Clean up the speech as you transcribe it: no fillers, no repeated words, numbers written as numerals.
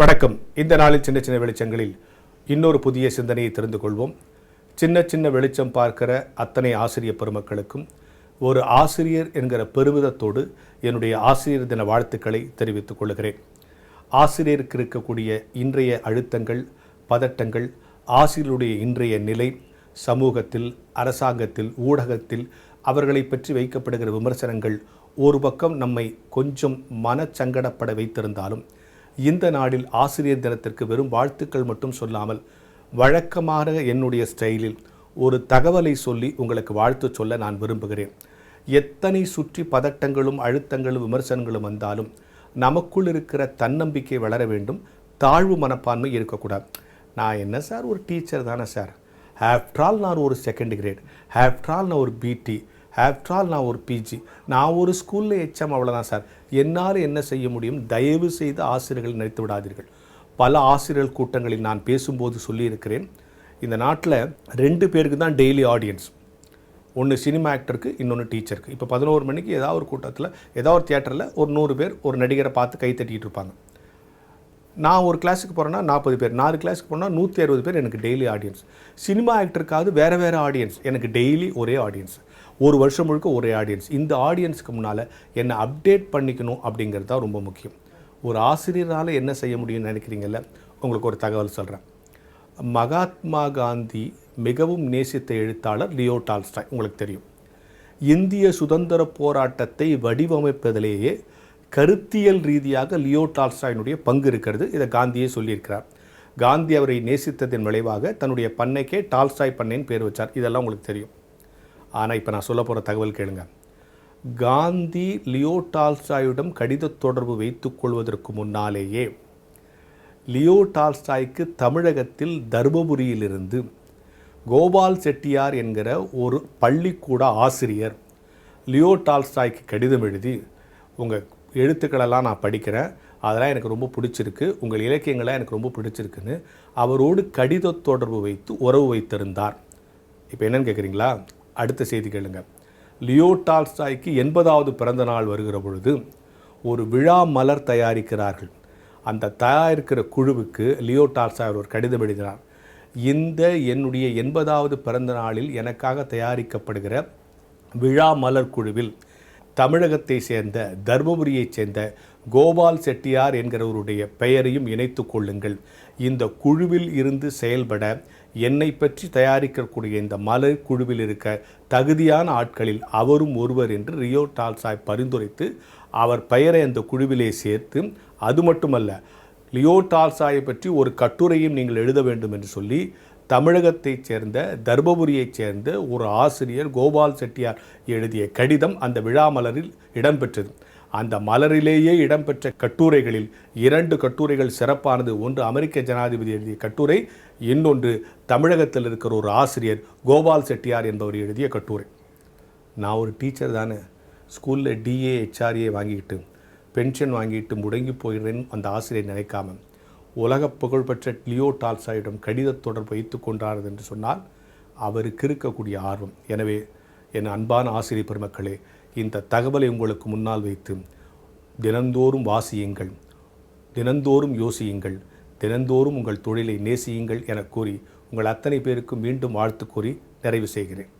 வணக்கம். இந்த நாளில் சின்ன சின்ன வெளிச்சங்களில் இன்னொரு புதிய சிந்தனையை தெரிந்து கொள்வோம். சின்ன சின்ன வெளிச்சம் பார்க்கிற அத்தனை ஆசிரியர் பெருமக்களுக்கும் ஒரு ஆசிரியர் என்கிற பெருமிதத்தோடு என்னுடைய ஆசிரியர் தின வாழ்த்துக்களை தெரிவித்துக் கொள்கிறேன். ஆசிரியருக்கு இருக்கக்கூடிய இன்றைய அழுத்தங்கள், பதட்டங்கள், ஆசிரியருடைய இன்றைய நிலை, சமூகத்தில், அரசாங்கத்தில், ஊடகத்தில் அவர்களை பற்றி வைக்கப்படுகிற விமர்சனங்கள் ஒரு பக்கம் நம்மை கொஞ்சம் மனச்சங்கடப்பட வைத்திருந்தாலும், இந்த நாளில் ஆசிரியர் தினத்திற்கு வெறும் வாழ்த்துக்கள் மட்டும் சொல்லாமல் வழக்கமான என்னுடைய ஸ்டைலில் ஒரு தகவலை சொல்லி உங்களுக்கு வாழ்த்து சொல்ல நான் விரும்புகிறேன். எத்தனை சுற்றி பதட்டங்களும் அழுத்தங்களும் விமர்சனங்களும் வந்தாலும் நமக்குள் இருக்கிற தன்னம்பிக்கை வளர வேண்டும். தாழ்வு மனப்பான்மை இருக்கக்கூடாது. நான் என்ன சார், ஒரு டீச்சர் தானே சார், ஆஃப்டர் ஆல் நான் ஒரு செகண்ட் கிரேட், ஆஃப்டர் ஆல் நான் ஒரு பிடி, ஆஃப்டர் ஆல் நான் ஒரு பிஜி, நான் ஒரு ஸ்கூலில் எச்எம், அவ்வளோதான் சார், என்னால் என்ன செய்ய முடியும்? தயவு செய்து ஆசிரியர்கள் நினைத்து விடாதீர்கள். பல ஆசிரியர்கள் கூட்டங்களில் நான் பேசும்போது சொல்லியிருக்கிறேன், இந்த நாட்டில் 2 பேருக்கு தான் டெய்லி ஆடியன்ஸ். ஒன்று சினிமா ஆக்டருக்கு, இன்னொன்று டீச்சருக்கு. இப்போ 11 மணிக்கு ஏதாவது ஒரு கூட்டத்தில், ஏதாவது ஒரு தியேட்டரில் ஒரு 100 பேர் ஒரு நடிகரை பார்த்து கை தட்டிகிட்டு இருப்பாங்க. நான் ஒரு கிளாஸுக்கு போகிறேன்னா 40 பேர், 4 கிளாஸுக்கு போனால் 160 பேர் எனக்கு டெய்லி ஆடியன்ஸ். சினிமா ஆக்டருக்காவது வேறு ஆடியன்ஸ், எனக்கு டெய்லி ஒரே ஆடியன்ஸ், ஒரு வருஷம் முழுக்க ஒரே ஆடியன்ஸ். இந்த ஆடியன்ஸுக்கு முன்னால் என்னை அப்டேட் பண்ணிக்கணும் அப்படிங்கிறது தான் ரொம்ப முக்கியம். ஒரு ஆசிரியரால் என்ன செய்ய முடியும்னு நினைக்கிறீங்கல்ல, உங்களுக்கு ஒரு தகவல் சொல்கிறேன். மகாத்மா காந்தி மிகவும் நேசித்த எழுத்தாளர் லியோ டால்ஸ்டாய், உங்களுக்கு தெரியும். இந்திய சுதந்திர போராட்டத்தை வடிவமைப்பதிலேயே கருத்தியல் ரீதியாக லியோ டால்ஸ்டாயினுடைய பங்கு இருக்கிறது. இதை காந்தியே சொல்லியிருக்கிறார். காந்தி அவரை நேசித்ததன் விளைவாக தன்னுடைய பண்ணைக்கே டால்ஸ்டாய் பண்ணைன்னு பேர் வச்சார். இதெல்லாம் உங்களுக்கு தெரியும். ஆனால் இப்போ நான் சொல்ல போகிற தகவல் கேளுங்க. காந்தி லியோ டால்ஸ்டாயிடம் கடித தொடர்பு வைத்துக் கொள்வதற்கு முன்னாலேயே லியோ டால்ஸ்டாய்க்கு தமிழகத்தில் தர்மபுரியிலிருந்து கோபால் செட்டியார் என்கிற ஒரு பள்ளிக்கூட ஆசிரியர் லியோ டால்ஸ்டாய்க்கு கடிதம் எழுதி, உங்கள் எழுத்துக்களெல்லாம் நான் படிக்கிறேன், அதெல்லாம் எனக்கு ரொம்ப பிடிச்சிருக்கு, உங்கள் இலக்கியங்களாக எனக்கு ரொம்ப பிடிச்சிருக்குன்னு அவரோடு கடித தொடர்பு வைத்து உறவு வைத்திருந்தார். இப்போ என்னன்னு கேட்குறீங்களா? அடுத்த செய்தி கேளுங்க. லியோ டால்ஸ்டாய்க்கு 80வது பிறந்த நாள் வருகிற பொழுது ஒரு விழா மலர் தயாரிக்கிறார்கள். அந்த தயாரிக்கிற குழுவுக்கு லியோ டால்ஸ்டாய் ஒரு கடிதம் எழுதினார். இந்த என்னுடைய 80வது பிறந்த நாளில் எனக்காக தயாரிக்கப்படுகிற விழா மலர் குழுவில் தமிழகத்தை சேர்ந்த, தர்மபுரியைச் சேர்ந்த கோபால் செட்டியார் என்கிறவருடைய பெயரையும் இணைத்து கொள்ளுங்கள். இந்த குழுவில் இருந்து செயல்பட என்னை பற்றி தயாரிக்கக்கூடிய இந்த மலர் குழுவில் இருக்க தகுதியான ஆட்களில் அவரும் ஒருவர் என்று லியோ டால்ஸ்டாய் பரிந்துரைத்து அவர் பெயரை அந்த குழுவிலே சேர்த்து, அது மட்டுமல்ல, லியோ டால்ஸ்டாயை பற்றி ஒரு கட்டுரையும் நீங்கள் எழுத வேண்டும் என்று சொல்லி தமிழகத்தைச் சேர்ந்த, தர்மபுரியைச் சேர்ந்த ஒரு ஆசிரியர் கோபால் செட்டியார் எழுதிய கடிதம் அந்த விழா மலரில் இடம்பெற்றது. அந்த மலரிலேயே இடம்பெற்ற கட்டுரைகளில் 2 கட்டுரைகள் சிறப்பானது. ஒன்று அமெரிக்க ஜனாதிபதி எழுதிய கட்டுரை, இன்னொன்று தமிழகத்தில் இருக்கிற ஒரு ஆசிரியர் கோபால் செட்டியார் என்பவர் எழுதிய கட்டுரை. நான் ஒரு டீச்சர் தானே, ஸ்கூலில் டிஏ ஹெச்ஆர்ஏ வாங்கிக்கிட்டு பென்ஷன் வாங்கிட்டு முடங்கி போயிடுறேன்னு அந்த ஆசிரியர் நினைக்காம உலக புகழ்பெற்ற லியோ டால்ஸ்டாயிடம் கடித தொடர்பு வைத்து கொண்டார் என்று சொன்னால் அவருக்கு இருக்கக்கூடிய ஆர்வம். எனவே என் அன்பான ஆசிரியர் பெருமக்களே, இந்த தகவலை உங்களுக்கு முன்னால் வைத்து தினந்தோறும் வாசியுங்கள், தினந்தோறும் யோசியுங்கள், தினந்தோறும் உங்கள் தொழிலை நேசியுங்கள் என கூறி உங்கள் அத்தனை பேருக்கும் மீண்டும் வாழ்த்து கூறி நிறைவு செய்கிறேன்.